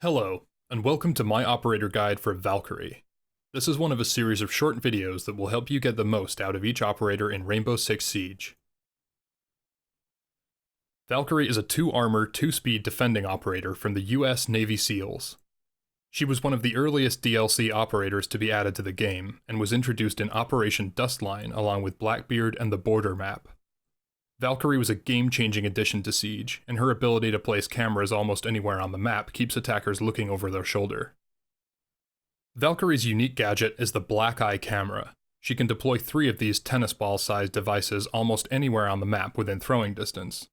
Hello, and welcome to my operator guide for Valkyrie. This is one of a series of short videos that will help you get the most out of each operator in Rainbow Six Siege. Valkyrie is a 2-armor, 2-speed defending operator from the US Navy SEALs. She was one of the earliest DLC operators to be added to the game, and was introduced in Operation Dustline along with Blackbeard and the Border map. Valkyrie was a game-changing addition to Siege, and her ability to place cameras almost anywhere on the map keeps attackers looking over their shoulder. Valkyrie's unique gadget is the Black Eye camera. She can deploy 3 of these tennis ball-sized devices almost anywhere on the map within throwing distance.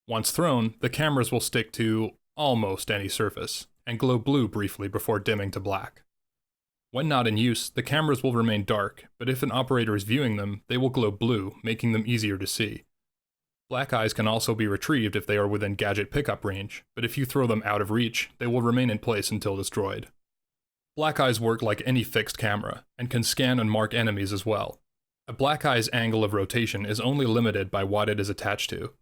Once thrown, the cameras will stick to almost any surface, and glow blue briefly before dimming to black. When not in use, the cameras will remain dark, but if an operator is viewing them, they will glow blue, making them easier to see. Black eyes can also be retrieved if they are within gadget pickup range, but if you throw them out of reach, they will remain in place until destroyed. Black eyes work like any fixed camera, and can scan and mark enemies as well. A black eye's angle of rotation is only limited by what it is attached to.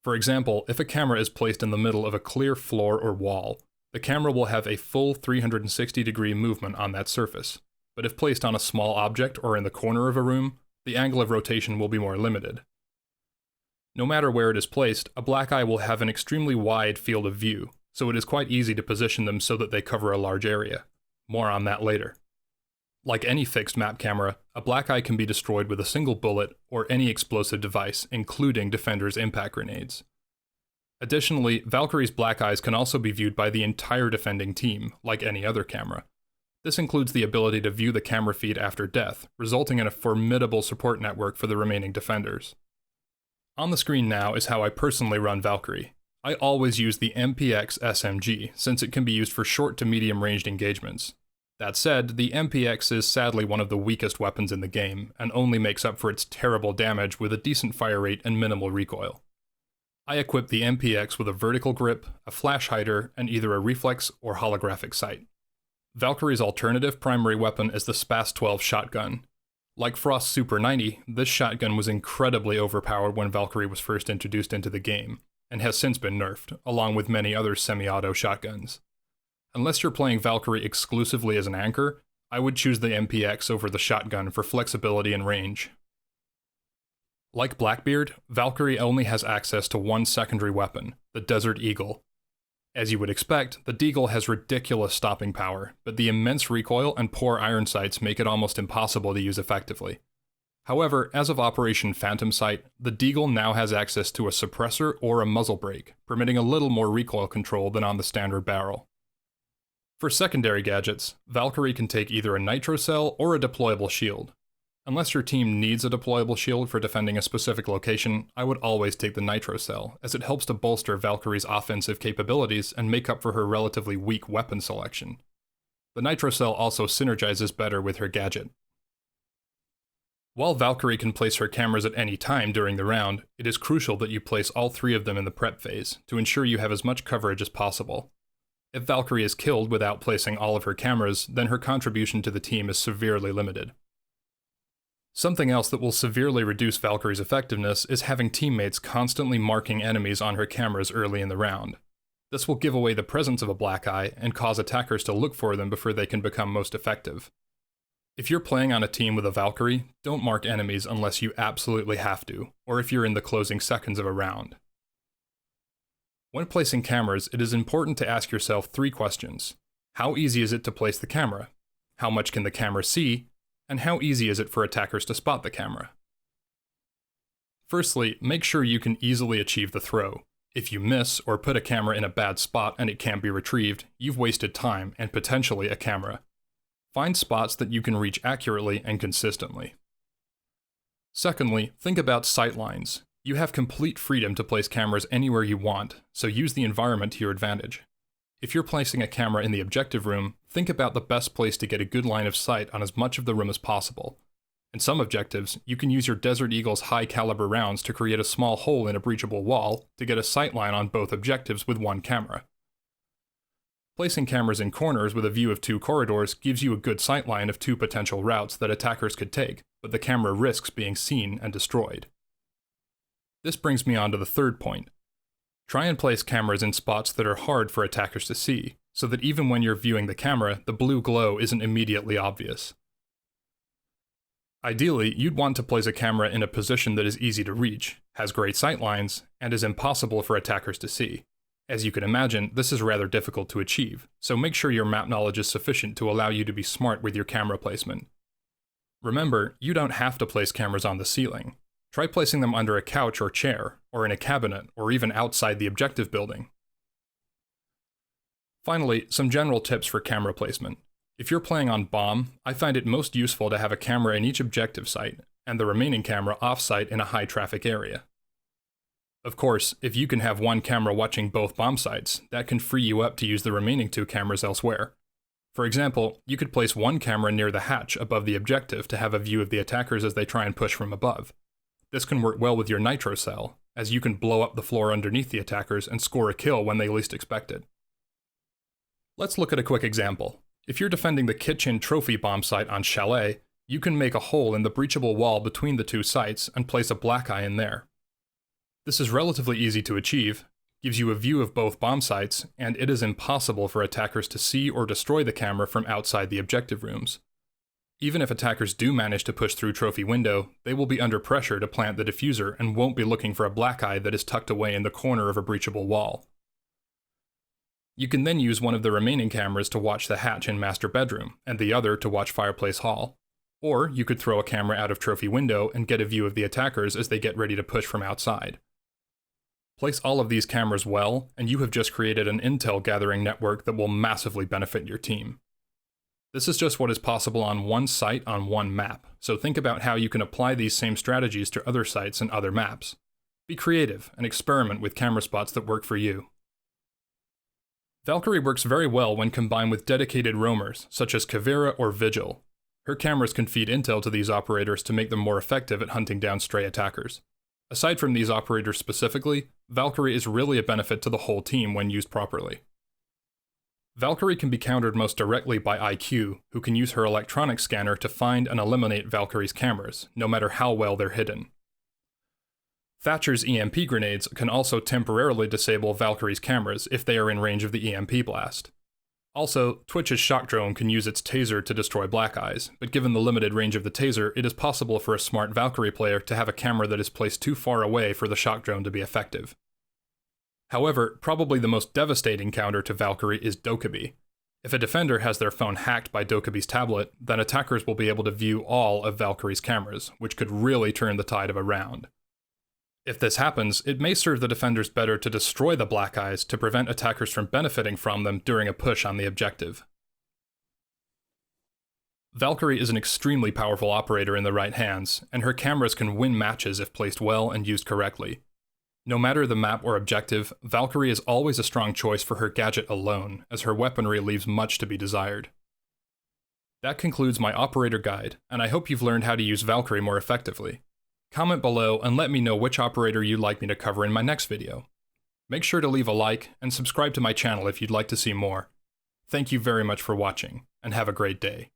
For example, if a camera is placed in the middle of a clear floor or wall, the camera will have a full 360-degree movement on that surface, but if placed on a small object or in the corner of a room, the angle of rotation will be more limited. No matter where it is placed, a black eye will have an extremely wide field of view, so it is quite easy to position them so that they cover a large area. More on that later. Like any fixed map camera, a black eye can be destroyed with a single bullet or any explosive device, including Defender's impact grenades. Additionally, Valkyrie's black eyes can also be viewed by the entire defending team, like any other camera. This includes the ability to view the camera feed after death, resulting in a formidable support network for the remaining defenders. On the screen now is how I personally run Valkyrie. I always use the MPX SMG, since it can be used for short to medium ranged engagements. That said, the MPX is sadly one of the weakest weapons in the game, and only makes up for its terrible damage with a decent fire rate and minimal recoil. I equip the MPX with a vertical grip, a flash hider, and either a reflex or holographic sight. Valkyrie's alternative primary weapon is the SPAS-12 shotgun. Like Frost's Super 90, this shotgun was incredibly overpowered when Valkyrie was first introduced into the game, and has since been nerfed, along with many other semi-auto shotguns. Unless you're playing Valkyrie exclusively as an anchor, I would choose the MPX over the shotgun for flexibility and range. Like Blackbeard, Valkyrie only has access to one secondary weapon, the Desert Eagle. As you would expect, the Deagle has ridiculous stopping power, but the immense recoil and poor iron sights make it almost impossible to use effectively. However, as of Operation Phantom Sight, the Deagle now has access to a suppressor or a muzzle brake, permitting a little more recoil control than on the standard barrel. For secondary gadgets, Valkyrie can take either a nitro cell or a deployable shield. Unless your team needs a deployable shield for defending a specific location, I would always take the nitro cell, as it helps to bolster Valkyrie's offensive capabilities and make up for her relatively weak weapon selection. The nitro cell also synergizes better with her gadget. While Valkyrie can place her cameras at any time during the round, it is crucial that you place all 3 of them in the prep phase, to ensure you have as much coverage as possible. If Valkyrie is killed without placing all of her cameras, then her contribution to the team is severely limited. Something else that will severely reduce Valkyrie's effectiveness is having teammates constantly marking enemies on her cameras early in the round. This will give away the presence of a black eye and cause attackers to look for them before they can become most effective. If you're playing on a team with a Valkyrie, don't mark enemies unless you absolutely have to, or if you're in the closing seconds of a round. When placing cameras, it is important to ask yourself 3 questions. How easy is it to place the camera? How much can the camera see? And how easy is it for attackers to spot the camera? Firstly, make sure you can easily achieve the throw. If you miss or put a camera in a bad spot and it can't be retrieved, you've wasted time and potentially a camera. Find spots that you can reach accurately and consistently. Secondly, think about sight lines. You have complete freedom to place cameras anywhere you want, so use the environment to your advantage. If you're placing a camera in the objective room, think about the best place to get a good line of sight on as much of the room as possible. In some objectives, you can use your Desert Eagle's high-caliber rounds to create a small hole in a breachable wall to get a sight line on both objectives with one camera. Placing cameras in corners with a view of 2 corridors gives you a good sight line of 2 potential routes that attackers could take, but the camera risks being seen and destroyed. This brings me on to the third point. Try and place cameras in spots that are hard for attackers to see, so that even when you're viewing the camera, the blue glow isn't immediately obvious. Ideally, you'd want to place a camera in a position that is easy to reach, has great sight lines, and is impossible for attackers to see. As you can imagine, this is rather difficult to achieve, so make sure your map knowledge is sufficient to allow you to be smart with your camera placement. Remember, you don't have to place cameras on the ceiling. Try placing them under a couch or chair, or in a cabinet, or even outside the objective building. Finally, some general tips for camera placement. If you're playing on bomb, I find it most useful to have a camera in each objective site, and the remaining camera off-site in a high-traffic area. Of course, if you can have one camera watching both bomb sites, that can free you up to use the remaining 2 cameras elsewhere. For example, you could place one camera near the hatch above the objective to have a view of the attackers as they try and push from above. This can work well with your nitro cell, as you can blow up the floor underneath the attackers and score a kill when they least expect it. Let's look at a quick example. If you're defending the kitchen trophy bomb site on Chalet, you can make a hole in the breachable wall between the 2 sites and place a black eye in there. This is relatively easy to achieve, gives you a view of both bomb sites, and it is impossible for attackers to see or destroy the camera from outside the objective rooms. Even if attackers do manage to push through trophy window, they will be under pressure to plant the diffuser and won't be looking for a black eye that is tucked away in the corner of a breachable wall. You can then use one of the remaining cameras to watch the hatch in master bedroom, and the other to watch fireplace hall. Or you could throw a camera out of trophy window and get a view of the attackers as they get ready to push from outside. Place all of these cameras well, and you have just created an intel gathering network that will massively benefit your team. This is just what is possible on one site on one map, so think about how you can apply these same strategies to other sites and other maps. Be creative and experiment with camera spots that work for you. Valkyrie works very well when combined with dedicated roamers, such as Kavira or Vigil. Her cameras can feed intel to these operators to make them more effective at hunting down stray attackers. Aside from these operators specifically, Valkyrie is really a benefit to the whole team when used properly. Valkyrie can be countered most directly by IQ, who can use her electronic scanner to find and eliminate Valkyrie's cameras, no matter how well they're hidden. Thatcher's EMP grenades can also temporarily disable Valkyrie's cameras if they are in range of the EMP blast. Also, Twitch's shock drone can use its taser to destroy black eyes, but given the limited range of the taser, it is possible for a smart Valkyrie player to have a camera that is placed too far away for the shock drone to be effective. However, probably the most devastating counter to Valkyrie is Dokkaebi. If a defender has their phone hacked by Dokkaebi's tablet, then attackers will be able to view all of Valkyrie's cameras, which could really turn the tide of a round. If this happens, it may serve the defenders better to destroy the black eyes to prevent attackers from benefiting from them during a push on the objective. Valkyrie is an extremely powerful operator in the right hands, and her cameras can win matches if placed well and used correctly. No matter the map or objective, Valkyrie is always a strong choice for her gadget alone, as her weaponry leaves much to be desired. That concludes my operator guide, and I hope you've learned how to use Valkyrie more effectively. Comment below and let me know which operator you'd like me to cover in my next video. Make sure to leave a like and subscribe to my channel if you'd like to see more. Thank you very much for watching, and have a great day.